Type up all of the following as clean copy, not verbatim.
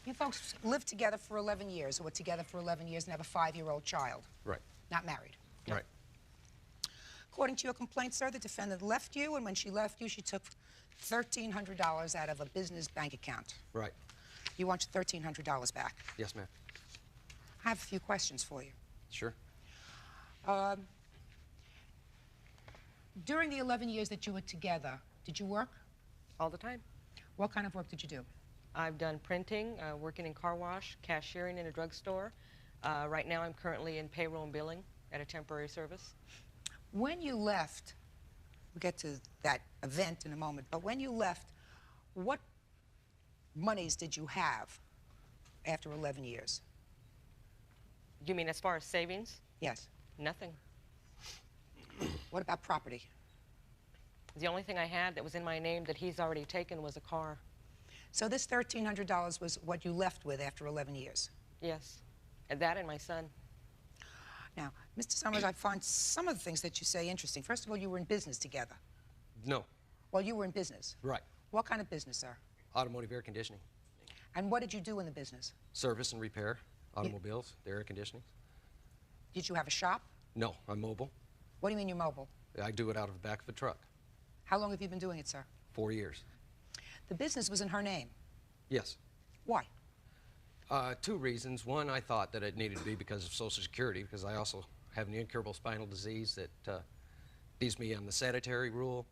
You folks lived together for 11 years, or were together for 11 years and have a 5-year-old child. Right. Not married. Right. According to your complaint, sir, the defendant left you, and when she left you, she took $1,300 out of a business bank account. Right. You want your $1,300 back? Yes, ma'am. I have a few questions for you. Sure. During the 11 years that you were together, did you work? All the time. What kind of work did you do? I've done printing, working in car wash, cashiering in a drugstore. Right now I'm currently in payroll and billing at a temporary service. When you left, we'll get to that event in a moment, but when you left, what monies did you have after 11 years? You mean as far as savings? Yes. Nothing. What about property? The only thing I had that was in my name that he's already taken was a car. So this $1,300 was what you left with after 11 years? Yes. And that and my son. Now, Mr. Summers, I find some of the things that you say interesting. First of all, you were in business together. No. Well, you were in business. Right. What kind of business, sir? Automotive air conditioning. And what did you do in the business? Service and repair automobiles, the air conditioning. Did you have a shop? No, I'm mobile. What do you mean you're mobile? I do it out of the back of a truck. How long have you been doing it, sir? 4 years. The business was in her name. Yes. Why? 2 reasons. One, I thought that it needed to be because of Social Security, because I also have an incurable spinal disease that leaves me on the sedentary rule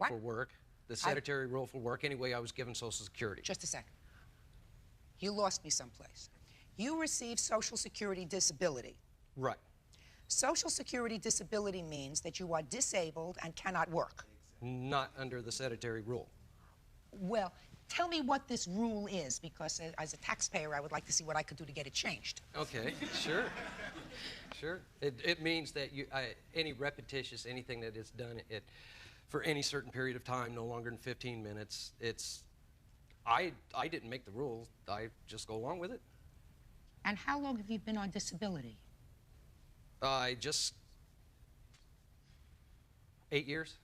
for work. The sedentary rule for work. Anyway, I was given Social Security. Just a second. You lost me someplace. You received Social Security disability. Right. Social Security disability means that you are disabled and cannot work. Not under the sedentary rule. Well, tell me what this rule is, because as a taxpayer, I would like to see what I could do to get it changed. Okay, sure. Sure. It means that any repetitious, anything that is done for any certain period of time, no longer than 15 minutes, I didn't make the rules. I just go along with it. And how long have you been on disability? 8 years.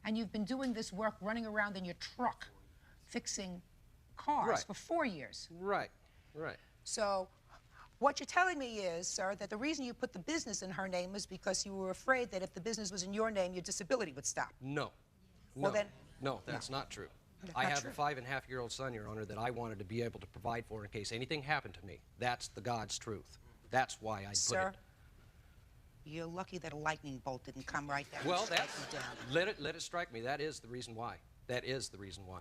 And you've been doing this work running around in your truck, fixing cars for 4 years. Right, right. So what you're telling me is, sir, that the reason you put the business in her name was because you were afraid that if the business was in your name, your disability would stop. No. Well, then... No, that's not true. That's I not have true. a 5-and-a-half-year-old son, Your Honor, that I wanted to be able to provide for in case anything happened to me. That's the God's truth. That's why I put it. Sir, you're lucky that a lightning bolt didn't come right down. Well, strike you down. let it strike me. That is the reason why. That is the reason why.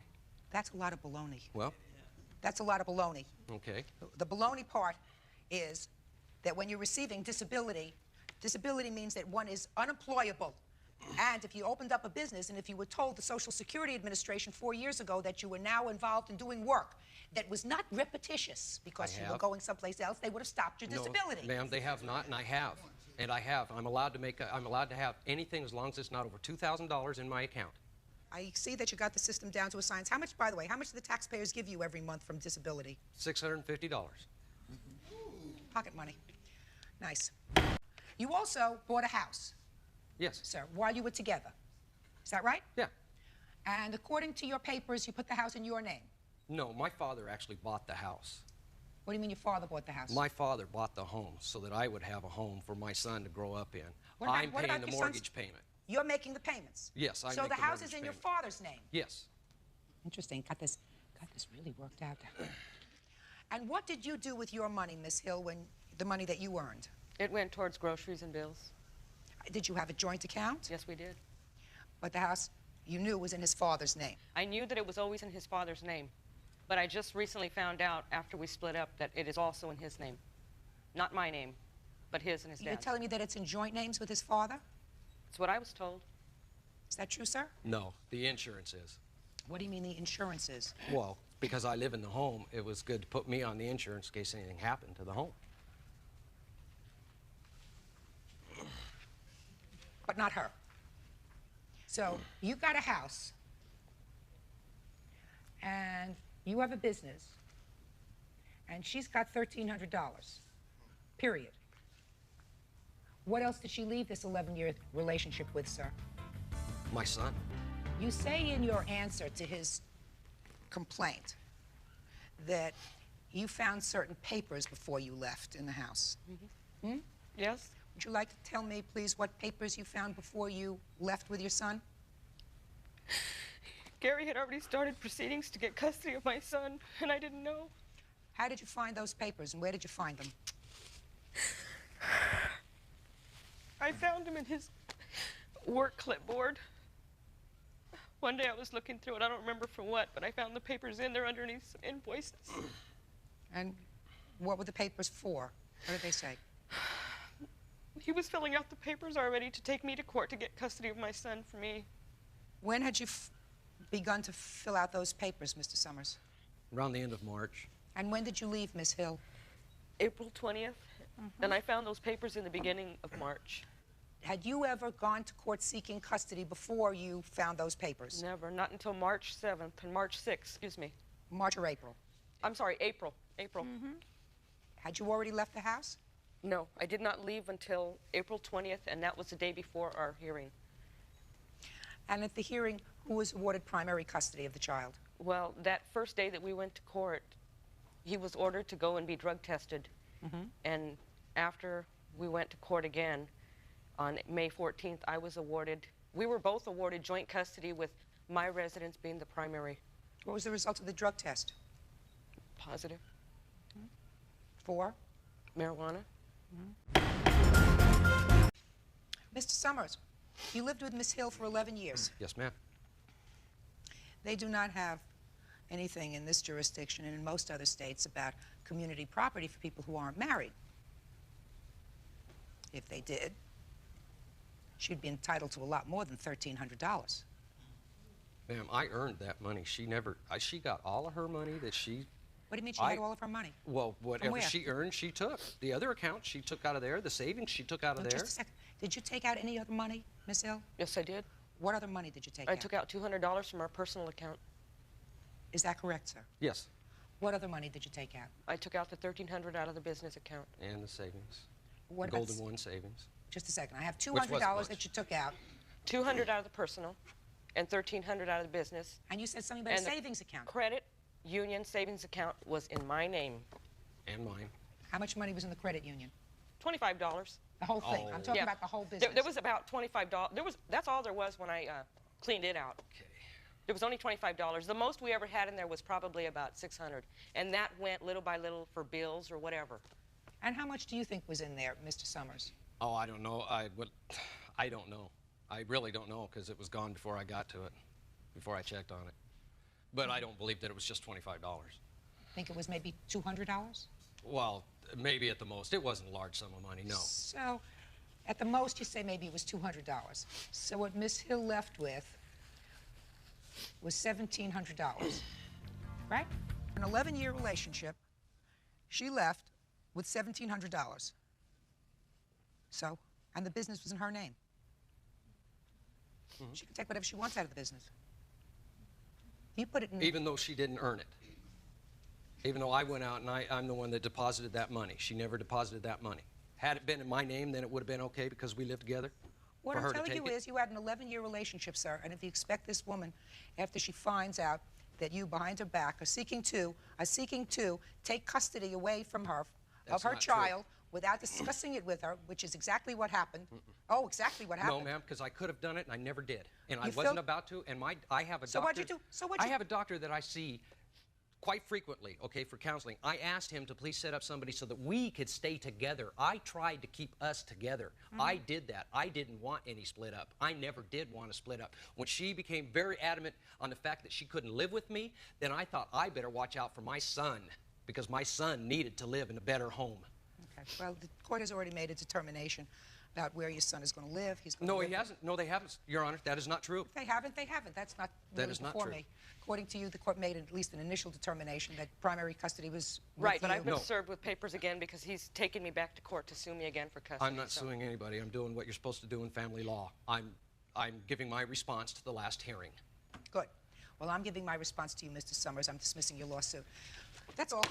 That's a lot of baloney. Well, That's a lot of baloney. okay. The baloney part is that when you're receiving disability, disability means that one is unemployable. And if you opened up a business and if you were told the Social Security Administration 4 years ago that you were now involved in doing work that was not repetitious because you were going someplace else, they would have stopped your disability. No, ma'am, they have not, and I have. And I have. I'm allowed to have anything as long as it's not over $2,000 in my account. I see that you got the system down to a science. How much, by the way, how much do the taxpayers give you every month from disability? $650. Pocket money. Nice. You also bought a house. Yes. Sir, while you were together. Is that right? Yeah. And according to your papers, you put the house in your name. No, my father actually bought the house. What do you mean your father bought the house? My father bought the home so that I would have a home for my son to grow up in. What I'm about paying the your mortgage payment. You're making the payments? Yes, I make So the house mortgage is in your payment. father's name? Yes. Interesting. Got this really worked out. And what did you do with your money, Miss Hill, when the money that you earned? It went towards groceries and bills. Did you have a joint account? Yes, we did. But the house, you knew, was in his father's name. I knew that it was always in his father's name, but I just recently found out after we split up that it is also in his name. Not my name, but his and his dad's. You're telling me that it's in joint names with his father? That's what I was told. Is that true, sir? No, the insurance is. What do you mean the insurance is? Well, because I live in the home, it was good to put me on the insurance in case anything happened to the home. But not her. So you got a house, and you have a business, and she's got $1,300, period. What else did she leave this 11-year relationship with, sir? My son. You say in your answer to his complaint that you found certain papers before you left in the house. Hmm? Yes? Would you like to tell me, please, what papers you found before you left with your son? Gary had already started proceedings to get custody of my son, and I didn't know. How did you find those papers, and where did you find them? I found him in his work clipboard. One day I was looking through it. I don't remember for what, but I found the papers in there underneath some invoices. And what were the papers for? What did they say? He was filling out the papers already to take me to court to get custody of my son for me. When had you begun to fill out those papers, Mr. Summers? Around the end of March. And when did you leave, Miss Hill? April 20th. And I found those papers in the beginning of March. Had you ever gone to court seeking custody before you found those papers? Never, not until March 7th and March 6th, excuse me. March or April? I'm sorry, April. April. Had you already left the house? No, I did not leave until April 20th, and that was the day before our hearing. And at the hearing, who was awarded primary custody of the child? Well, that first day that we went to court, he was ordered to go and be drug tested. And after we went to court again, on May 14th, we were both awarded joint custody with my residence being the primary. What was the result of the drug test? Positive. For? Marijuana. Mr. Summers, you lived with Miss Hill for 11 years. Yes, ma'am. They do not have anything in this jurisdiction and in most other states about community property for people who aren't married. If they did, she'd be entitled to a lot more than $1,300. Ma'am, I earned that money. She got all of her money that she... What do you mean she had all of her money? Well, whatever where? she earned, she took. The other account, she took out of there. The savings, she took out of there. Just a second. Did you take out any other money, Miss Hill? Yes, I did. What other money did you take I out? took out $200 from our personal account. Is that correct, sir? Yes, What other money did you take out? I took out the $1,300 out of the business account. and the savings. What about Golden One savings. Just a second. I have wasn't $200 much. that you took out, $200 out of the personal and $1,300 out of the business. and you said something about a And the savings account. Credit union savings account was in my name. And mine. How much money was in the credit union? $25. The whole thing. I'm Oh. talking Yeah. about the whole business. There was about $25. That's all there was when I cleaned it out. Okay. There was only $25. The most we ever had in there was probably about $600, and that went little by little for bills or whatever. And how much do you think was in there, Mr. Summers? Oh, I don't know. I don't know. I really don't know because it was gone before I got to it, before I checked on it. But I don't believe that it was just $25. Think it was maybe $200? Well, maybe at the most. It wasn't a large sum of money, no. So, at the most, you say maybe it was $200. So what Miss Hill left with was $1,700, right? An 11-year relationship, she left with $1,700. So, and the business was in her name. She can take whatever she wants out of the business. You put it in... Even though she didn't earn it. Even though I went out and I'm the one that deposited that money. She never deposited that money. Had it been in my name, then it would have been okay because we lived together. What for I'm her to telling you take it. is you had an 11-year relationship, sir, and if you expect this woman, after she finds out that you, behind her back, are seeking to take custody away from her, That's of her not true. child, without discussing it with her, which is exactly what happened. Oh, exactly what happened. No, ma'am, because I could have done it and I never did. And I You wasn't feel- about to, and I have a So doctor. what'd you do? So what'd I you- have a doctor that I see quite frequently, okay, for counseling. I asked him to please set up somebody so that we could stay together. I tried to keep us together. I did that. I didn't want any split up. I never did want to split up. When she became very adamant on the fact that she couldn't live with me, then I thought I better watch out for my son because my son needed to live in a better home. Okay. Well, the court has already made a determination about where your son is going to live. He's going No, to he live. hasn't. No, they haven't, Your Honor. That is not true. They haven't. They haven't. That's not That really is not before true. me. According to you, the court made at least an initial determination that primary custody was with Right, but you. I've been No. served with papers again because he's taken me back to court to sue me again for custody. I'm not so- suing anybody. I'm doing what you're supposed to do in family law. I'm giving my response to the last hearing. Good. Well, I'm giving my response to you, Mr. Summers. I'm dismissing your lawsuit. That's all.